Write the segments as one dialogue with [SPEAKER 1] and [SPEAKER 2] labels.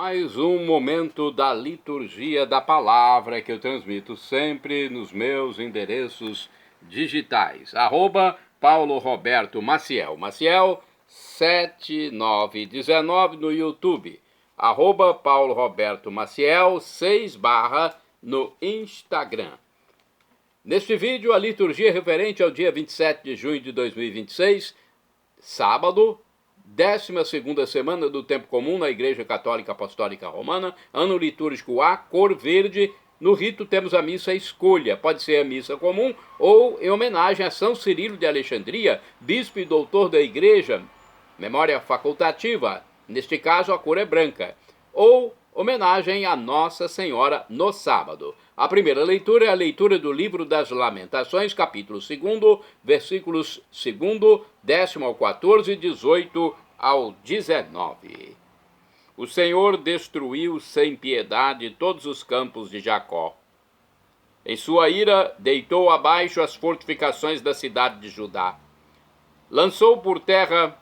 [SPEAKER 1] Mais um momento da liturgia da palavra que eu transmito sempre nos meus endereços digitais. @Paulo Roberto Maciel. Maciel 7919 no YouTube. @Paulo Roberto Maciel 6/ no Instagram. Neste vídeo, a liturgia referente ao dia 27 de junho de 2026, sábado, 12ª semana do Tempo Comum na Igreja Católica Apostólica Romana, ano litúrgico A, cor verde. No rito temos a missa escolha, pode ser a missa comum ou em homenagem a São Cirilo de Alexandria, bispo e doutor da Igreja, memória facultativa, neste caso a cor é branca, ou homenagem a Nossa Senhora no sábado. A primeira leitura é a leitura do livro das Lamentações, capítulo 2, versículos 2, 10 ao 14, 18 ao 19. O Senhor destruiu sem piedade todos os campos de Jacó. Em sua ira, deitou abaixo as fortificações da cidade de Judá. Lançou por terra,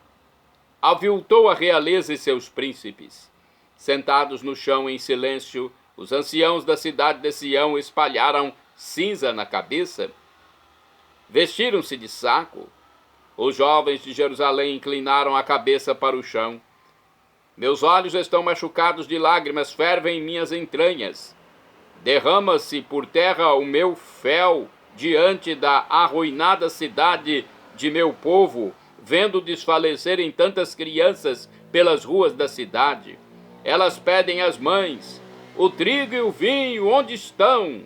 [SPEAKER 1] aviltou a realeza e seus príncipes. Sentados no chão em silêncio, os anciãos da cidade de Sião espalharam cinza na cabeça. Vestiram-se de saco. Os jovens de Jerusalém inclinaram a cabeça para o chão. Meus olhos estão machucados de lágrimas, fervem em minhas entranhas. Derrama-se por terra o meu fel diante da arruinada cidade de meu povo, vendo desfalecerem tantas crianças pelas ruas da cidade. Elas pedem às mães: o trigo e o vinho, onde estão?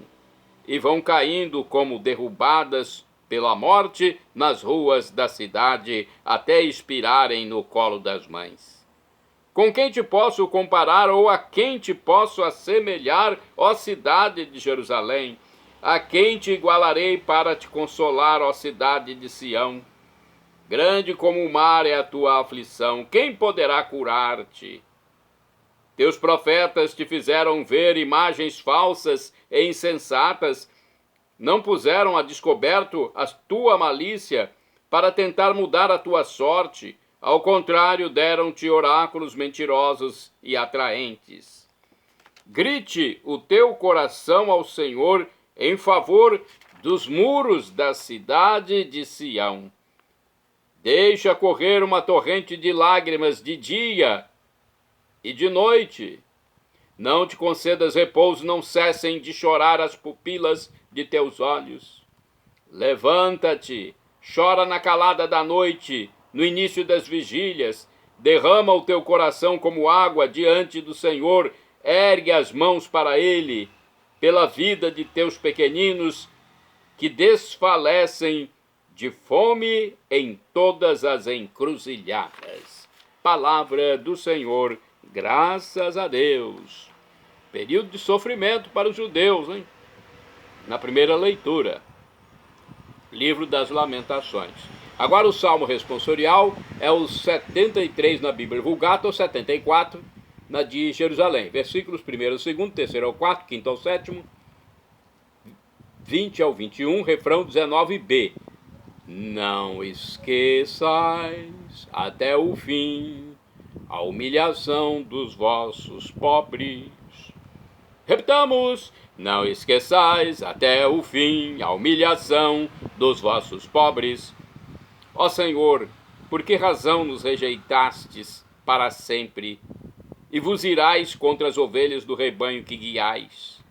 [SPEAKER 1] E vão caindo como derrubadas pela morte nas ruas da cidade, até expirarem no colo das mães. Com quem te posso comparar ou a quem te posso assemelhar, ó cidade de Jerusalém? A quem te igualarei para te consolar, ó cidade de Sião? Grande como o mar é a tua aflição, quem poderá curar-te? Teus profetas te fizeram ver imagens falsas e insensatas, não puseram a descoberto a tua malícia para tentar mudar a tua sorte. Ao contrário, deram-te oráculos mentirosos e atraentes. Grite o teu coração ao Senhor em favor dos muros da cidade de Sião. Deixa correr uma torrente de lágrimas de dia e de noite. Não te concedas repouso, não cessem de chorar as pupilas de teus olhos. Levanta-te, chora na calada da noite, no início das vigílias, derrama o teu coração como água diante do Senhor, ergue as mãos para Ele, pela vida de teus pequeninos que desfalecem de fome em todas as encruzilhadas. Palavra do Senhor, graças a Deus. Período de sofrimento para os judeus, hein? Na primeira leitura, livro das Lamentações. Agora o salmo responsorial é o 73 na Bíblia Vulgata, ou 74 na de Jerusalém. Versículos 1, 2, 3 ao 4, 5 ao 7, 20 ao 21, refrão 19b. Não esqueçais até o fim a humilhação dos vossos pobres. Repitamos: não esqueçais até o fim a humilhação dos vossos pobres. Ó Senhor, por que razão nos rejeitastes para sempre, e vos irais contra as ovelhas do rebanho que guiais?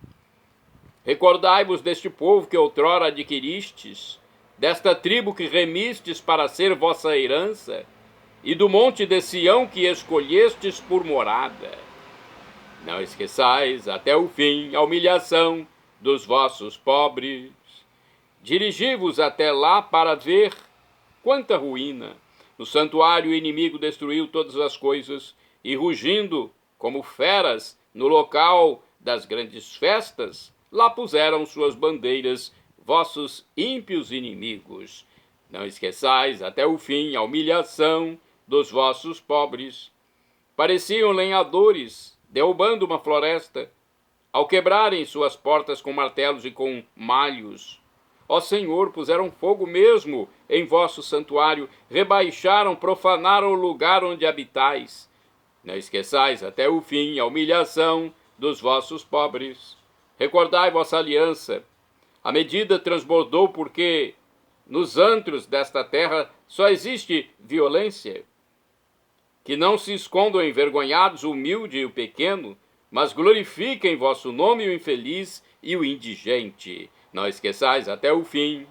[SPEAKER 1] Recordai-vos deste povo que outrora adquiristes, desta tribo que remistes para ser vossa herança, e do monte de Sião que escolhestes por morada. Não esqueçais até o fim a humilhação dos vossos pobres. Dirigi-vos até lá para ver quanta ruína. No santuário o inimigo destruiu todas as coisas, e rugindo como feras no local das grandes festas, lá puseram suas bandeiras vossos ímpios inimigos. Não esqueçais até o fim a humilhação dos vossos pobres. Pareciam lenhadores derrubando uma floresta, ao quebrarem suas portas com martelos e com malhos. Ó Senhor, puseram fogo mesmo em vosso santuário, rebaixaram, profanaram o lugar onde habitais. Não esqueçais até o fim a humilhação dos vossos pobres. Recordai vossa aliança. A medida transbordou porque nos antros desta terra só existe violência. Que não se escondam envergonhados o humilde e o pequeno, mas glorifiquem vosso nome o infeliz e o indigente. Não esqueçais até o fim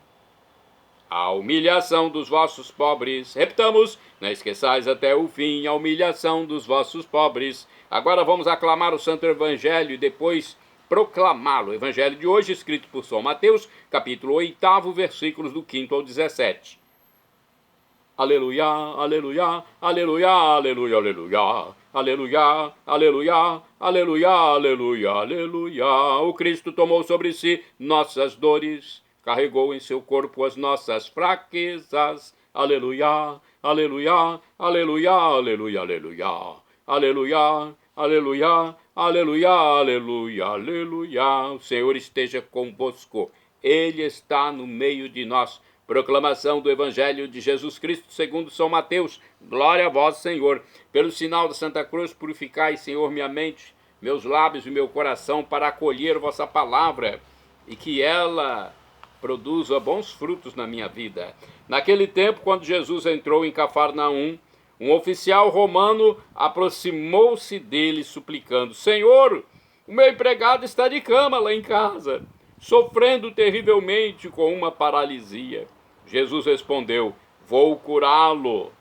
[SPEAKER 1] a humilhação dos vossos pobres. Repitamos, não esqueçais até o fim a humilhação dos vossos pobres. Agora vamos aclamar o Santo Evangelho e depois proclamá-lo. O Evangelho de hoje, escrito por São Mateus, capítulo 8, versículos do 5 ao 17. Aleluia, aleluia, aleluia, aleluia, aleluia, aleluia, aleluia, aleluia, aleluia, aleluia. O Cristo tomou sobre si nossas dores, carregou em seu corpo as nossas fraquezas. Aleluia, aleluia, aleluia, aleluia, aleluia, aleluia, aleluia, aleluia, aleluia, aleluia. O Senhor esteja convosco, Ele está no meio de nós. Proclamação do Evangelho de Jesus Cristo segundo São Mateus. Glória a vós, Senhor. Pelo sinal da Santa Cruz, purificai, Senhor, minha mente, meus lábios e meu coração para acolher vossa palavra e que ela produza bons frutos na minha vida. Naquele tempo, quando Jesus entrou em Cafarnaum, um oficial romano aproximou-se dele suplicando: Senhor, o meu empregado está de cama lá em casa, sofrendo terrivelmente com uma paralisia. Jesus respondeu: vou curá-lo.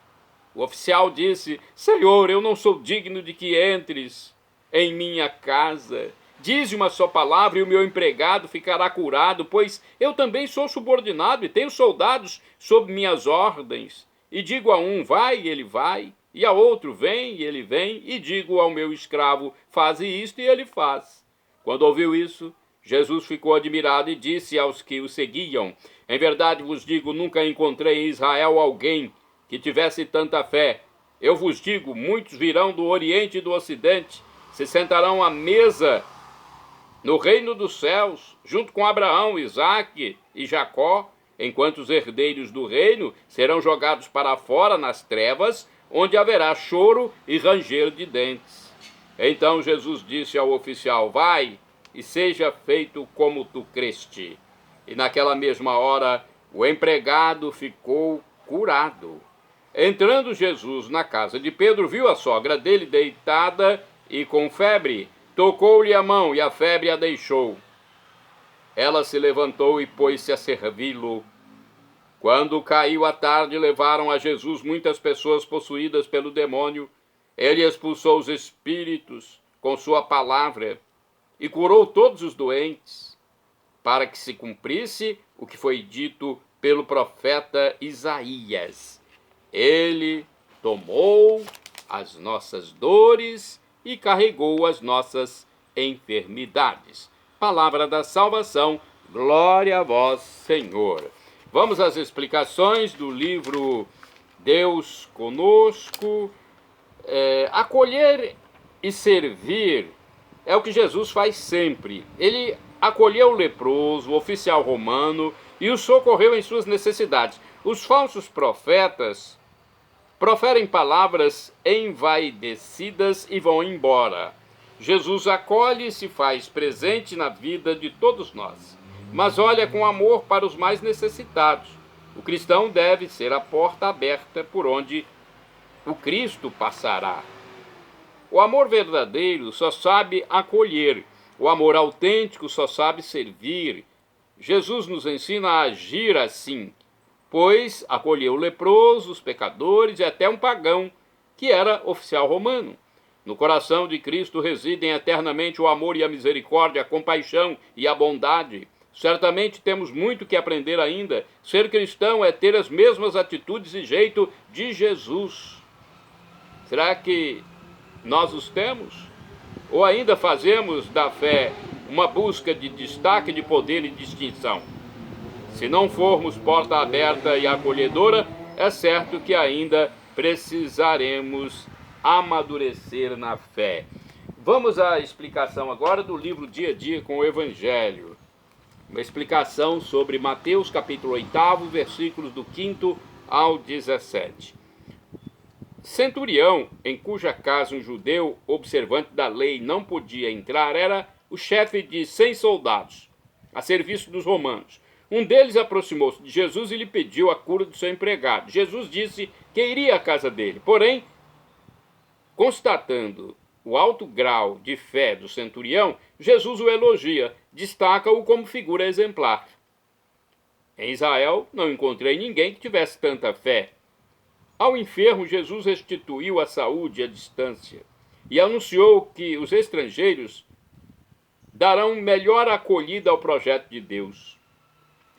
[SPEAKER 1] O oficial disse: Senhor, eu não sou digno de que entres em minha casa. Dize uma só palavra e o meu empregado ficará curado, pois eu também sou subordinado e tenho soldados sob minhas ordens. E digo a um: vai, e ele vai, e a outro: vem, e ele vem, e digo ao meu escravo: faze isto, e ele faz. Quando ouviu isso, Jesus ficou admirado e disse aos que o seguiam: em verdade vos digo, nunca encontrei em Israel alguém que tivesse tanta fé. Eu vos digo, muitos virão do Oriente e do Ocidente, se sentarão à mesa no reino dos céus, junto com Abraão, Isaque e Jacó, enquanto os herdeiros do reino serão jogados para fora nas trevas, onde haverá choro e ranger de dentes. Então Jesus disse ao oficial: vai, e seja feito como tu creste. E naquela mesma hora o empregado ficou curado. Entrando Jesus na casa de Pedro, viu a sogra dele deitada e com febre. Tocou-lhe a mão e a febre a deixou. Ela se levantou e pôs-se a servi-lo. Quando caiu a tarde, levaram a Jesus muitas pessoas possuídas pelo demônio. Ele expulsou os espíritos com sua palavra e curou todos os doentes, para que se cumprisse o que foi dito pelo profeta Isaías. Ele tomou as nossas dores e carregou as nossas enfermidades. Palavra da salvação, glória a vós, Senhor. Vamos às explicações do livro Deus Conosco. Acolher e servir é o que Jesus faz sempre. Ele acolheu o leproso, o oficial romano, e o socorreu em suas necessidades. Os falsos profetas proferem palavras envaidecidas e vão embora. Jesus acolhe e se faz presente na vida de todos nós, mas olha com amor para os mais necessitados. O cristão deve ser a porta aberta por onde o Cristo passará. O amor verdadeiro só sabe acolher. O amor autêntico só sabe servir. Jesus nos ensina a agir assim, pois acolheu o leproso, os pecadores e até um pagão, que era oficial romano. No coração de Cristo residem eternamente o amor e a misericórdia, a compaixão e a bondade. Certamente temos muito que aprender ainda. Ser cristão é ter as mesmas atitudes e jeito de Jesus. Será que nós os temos? Ou ainda fazemos da fé uma busca de destaque, de poder e distinção? Se não formos porta aberta e acolhedora, é certo que ainda precisaremos amadurecer na fé. Vamos à explicação agora do livro Dia a Dia com o Evangelho. Uma explicação sobre Mateus capítulo 8, versículos do 5 ao 17. centurião, em cuja casa um judeu observante da lei não podia entrar, era o chefe de 100 soldados, a serviço dos romanos. Um deles aproximou-se de Jesus e lhe pediu a cura do seu empregado. Jesus disse que iria à casa dele, porém, constatando o alto grau de fé do centurião, Jesus o elogia, destaca-o como figura exemplar. Em Israel, não encontrei ninguém que tivesse tanta fé. Ao enfermo, Jesus restituiu a saúde à distância e anunciou que os estrangeiros darão melhor acolhida ao projeto de Deus.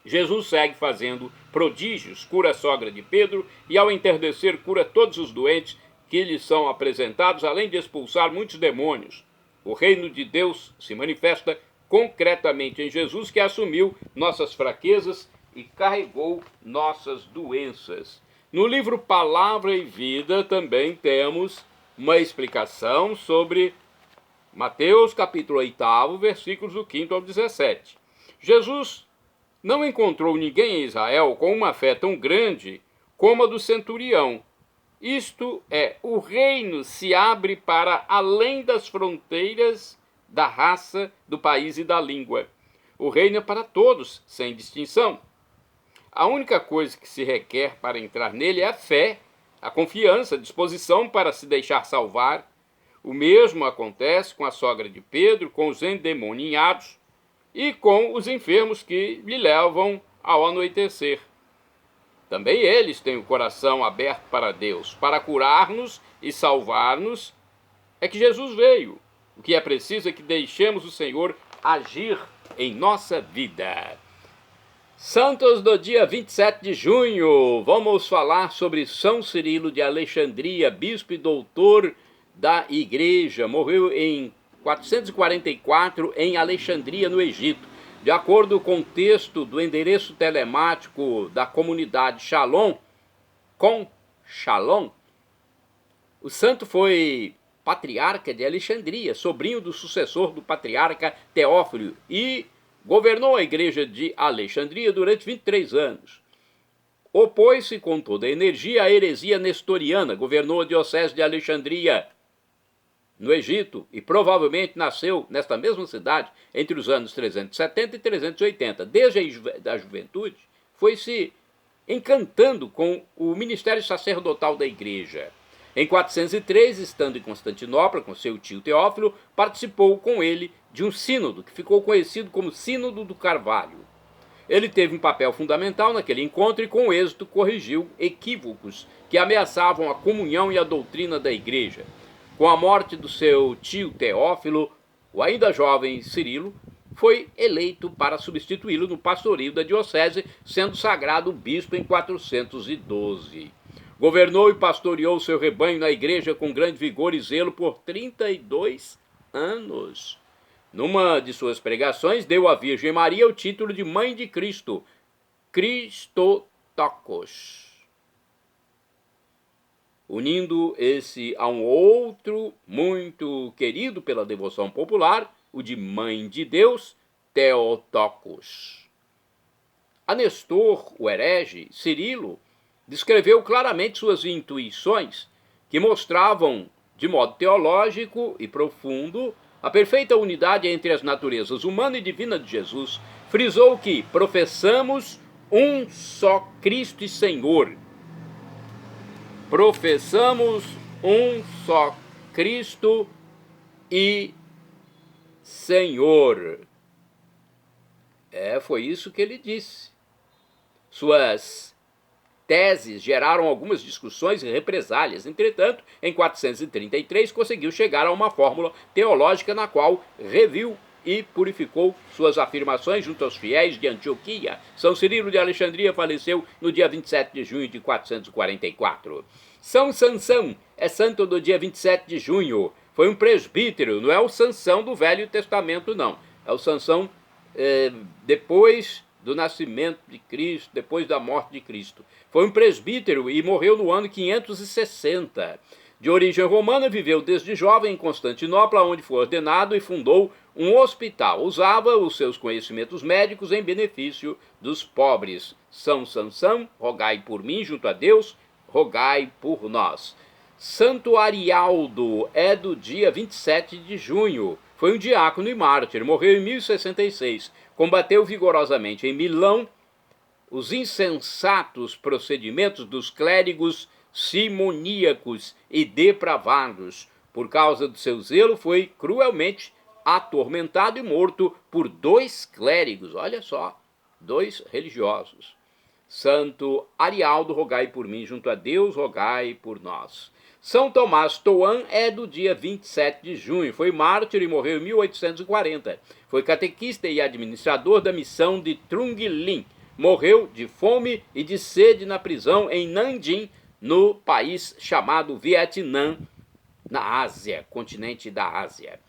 [SPEAKER 1] Jesus segue fazendo prodígios, cura a sogra de Pedro e, ao entardecer, cura todos os doentes que lhe são apresentados, além de expulsar muitos demônios. O reino de Deus se manifesta concretamente em Jesus, que assumiu nossas fraquezas e carregou nossas doenças. No livro Palavra e Vida também temos uma explicação sobre Mateus capítulo 8, versículos do 5 ao 17. Jesus não encontrou ninguém em Israel com uma fé tão grande como a do centurião. Isto é, o reino se abre para além das fronteiras da raça, do país e da língua. O reino é para todos, sem distinção. A única coisa que se requer para entrar nele é a fé, a confiança, a disposição para se deixar salvar. O mesmo acontece com a sogra de Pedro, com os endemoninhados e com os enfermos que lhe levam ao anoitecer. Também eles têm o coração aberto para Deus, para curar-nos e salvar-nos. É que Jesus veio. O que é preciso é que deixemos o Senhor agir em nossa vida. Santos do dia 27 de junho, vamos falar sobre São Cirilo de Alexandria, bispo e doutor da Igreja. Morreu em 444 em Alexandria, no Egito. De acordo com o texto do endereço telemático da comunidade Shalom, o santo foi patriarca de Alexandria, sobrinho do sucessor do patriarca Teófilo, e governou a igreja de Alexandria durante 23 anos. Opôs-se com toda a energia à heresia nestoriana, governou a diocese de Alexandria, no Egito, e provavelmente nasceu nesta mesma cidade entre os anos 370 e 380. Desde a juventude, foi se encantando com o ministério sacerdotal da igreja. Em 403, estando em Constantinopla com seu tio Teófilo, participou com ele de um sínodo, que ficou conhecido como Sínodo do Carvalho. Ele teve um papel fundamental naquele encontro e, com êxito, corrigiu equívocos que ameaçavam a comunhão e a doutrina da igreja. Com a morte do seu tio Teófilo, o ainda jovem Cirilo foi eleito para substituí-lo no pastoreio da diocese, sendo sagrado bispo em 412. Governou e pastoreou seu rebanho na igreja com grande vigor e zelo por 32 anos. Numa de suas pregações, deu à Virgem Maria o título de Mãe de Cristo, Christotokos, unindo esse a um outro muito querido pela devoção popular, o de Mãe de Deus, Theotokos. A Nestor, o herege, Cirilo, descreveu claramente suas intuições, que mostravam, de modo teológico e profundo, a perfeita unidade entre as naturezas humana e divina de Jesus. Frisou que professamos um só Cristo e Senhor. Professamos um só Cristo e Senhor. Foi isso que ele disse. Suas teses geraram algumas discussões e represálias. Entretanto, em 433, conseguiu chegar a uma fórmula teológica na qual reviu e purificou suas afirmações junto aos fiéis de Antioquia. São Cirilo de Alexandria faleceu no dia 27 de junho de 444. São Sansão é santo do dia 27 de junho. Foi um presbítero, não é o Sansão do Velho Testamento, não. É o Sansão depois do nascimento de Cristo, depois da morte de Cristo. Foi um presbítero e morreu no ano 560. De origem romana, viveu desde jovem em Constantinopla, onde foi ordenado e fundou um hospital. Usava os seus conhecimentos médicos em benefício dos pobres. São Sansão, rogai por mim junto a Deus, rogai por nós. Santo Arialdo é do dia 27 de junho. Foi um diácono e mártir, morreu em 1066. Combateu vigorosamente em Milão os insensatos procedimentos dos clérigos simoníacos e depravados. Por causa do seu zelo, foi cruelmente atormentado e morto por 2 clérigos, olha só, 2 religiosos. Santo Arialdo, rogai por mim, junto a Deus, rogai por nós. São Tomás Toan é do dia 27 de junho, foi mártir e morreu em 1840. Foi catequista e administrador da missão de Trung Lin. Morreu de fome e de sede na prisão em Nanjing, no país chamado Vietnã, na Ásia, continente da Ásia.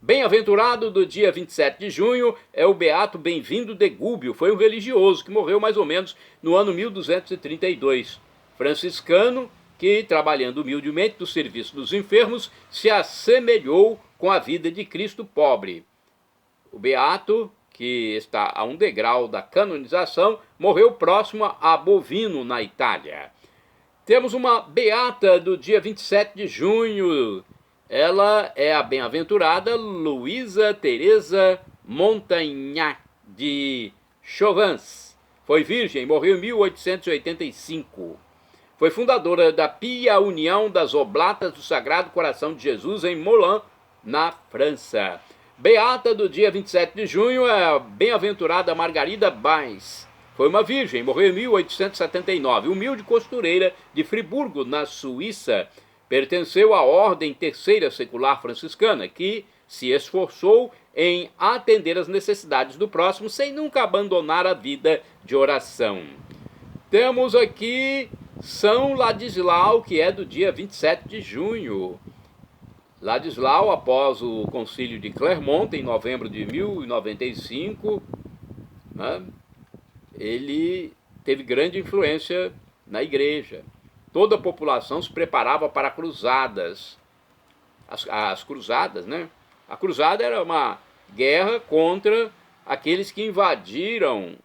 [SPEAKER 1] Bem-aventurado do dia 27 de junho é o Beato Bem-vindo de Gúbio. Foi um religioso que morreu mais ou menos no ano 1232. Franciscano que, trabalhando humildemente no serviço dos enfermos, se assemelhou com a vida de Cristo pobre. O Beato, que está a um degrau da canonização, morreu próximo a Bovino, na Itália. Temos uma beata do dia 27 de junho. Ela é a bem-aventurada Luísa Teresa Montagnac de Chauvans. Foi virgem, morreu em 1885. Foi fundadora da Pia União das Oblatas do Sagrado Coração de Jesus em Moulins, na França. Beata do dia 27 de junho é a bem-aventurada Margarida Baes. Foi uma virgem, morreu em 1879, humilde costureira de Friburgo, na Suíça. Pertenceu à Ordem Terceira Secular Franciscana, que se esforçou em atender às necessidades do próximo sem nunca abandonar a vida de oração. Temos aqui São Ladislau, que é do dia 27 de junho. Ladislau, após o concílio de Clermont, em novembro de 1095, né, ele teve grande influência na igreja. Toda a população se preparava para cruzadas. As cruzadas, né? A cruzada era uma guerra contra aqueles que invadiram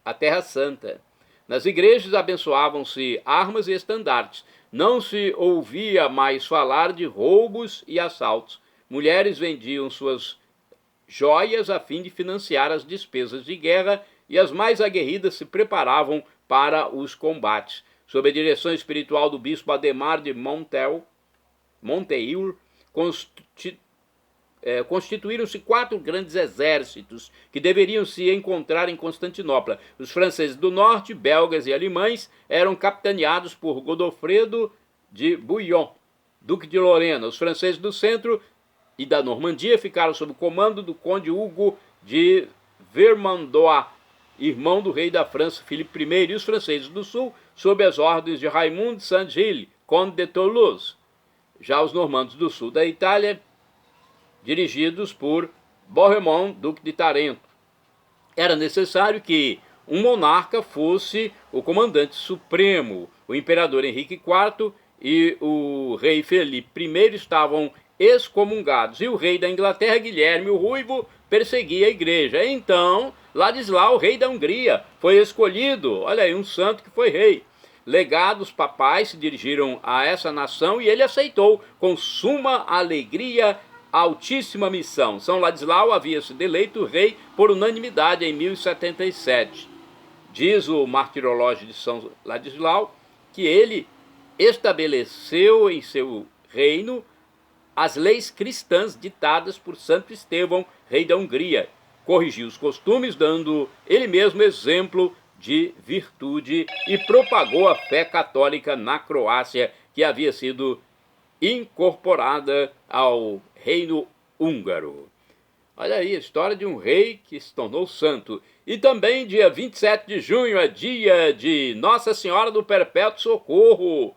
[SPEAKER 1] a Terra Santa. Nas igrejas abençoavam-se armas e estandartes. Não se ouvia mais falar de roubos e assaltos. Mulheres vendiam suas joias a fim de financiar as despesas de guerra e as mais aguerridas se preparavam para os combates. Sob a direção espiritual do bispo Ademar de Monteil, constituíram-se 4 grandes exércitos que deveriam se encontrar em Constantinopla. Os franceses do norte, belgas e alemães eram capitaneados por Godofredo de Bouillon, duque de Lorena. Os franceses do centro e da Normandia ficaram sob o comando do conde Hugo de Vermandois, irmão do rei da França, Filipe I, e os franceses do sul, sob as ordens de Raymond de Saint-Gilles, conde de Toulouse. Já os normandos do sul da Itália, dirigidos por Bohemond, duque de Tarento. Era necessário que um monarca fosse o comandante supremo. O imperador Henrique IV e o rei Felipe I estavam excomungados, e o rei da Inglaterra, Guilherme o Ruivo, perseguia a igreja. Então, Ladislau, rei da Hungria, foi escolhido, olha aí, um santo que foi rei. Legados papais se dirigiram a essa nação e ele aceitou com suma alegria a altíssima missão. São Ladislau havia sido eleito rei por unanimidade em 1077. Diz o martirológio de São Ladislau que ele estabeleceu em seu reino as leis cristãs ditadas por Santo Estevão, rei da Hungria. Corrigiu os costumes, dando ele mesmo exemplo de virtude, e propagou a fé católica na Croácia, que havia sido incorporada ao reino húngaro. Olha aí a história de um rei que se tornou santo. E também dia 27 de junho é dia de Nossa Senhora do Perpétuo Socorro.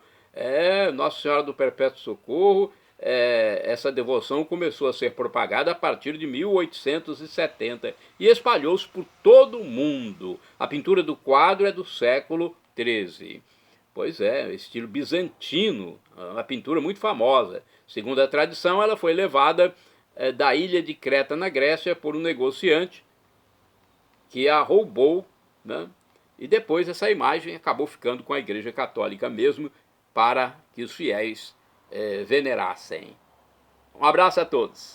[SPEAKER 1] Nossa Senhora do Perpétuo Socorro. Essa devoção começou a ser propagada a partir de 1870 e espalhou-se por todo o mundo. A pintura do quadro é do século XIII. Pois é, estilo bizantino, uma pintura muito famosa. Segundo a tradição, ela foi levada da ilha de Creta, na Grécia, por um negociante que a roubou, né? E depois essa imagem acabou ficando com a Igreja Católica mesmo, para que os fiéis venerassem. Um abraço a todos.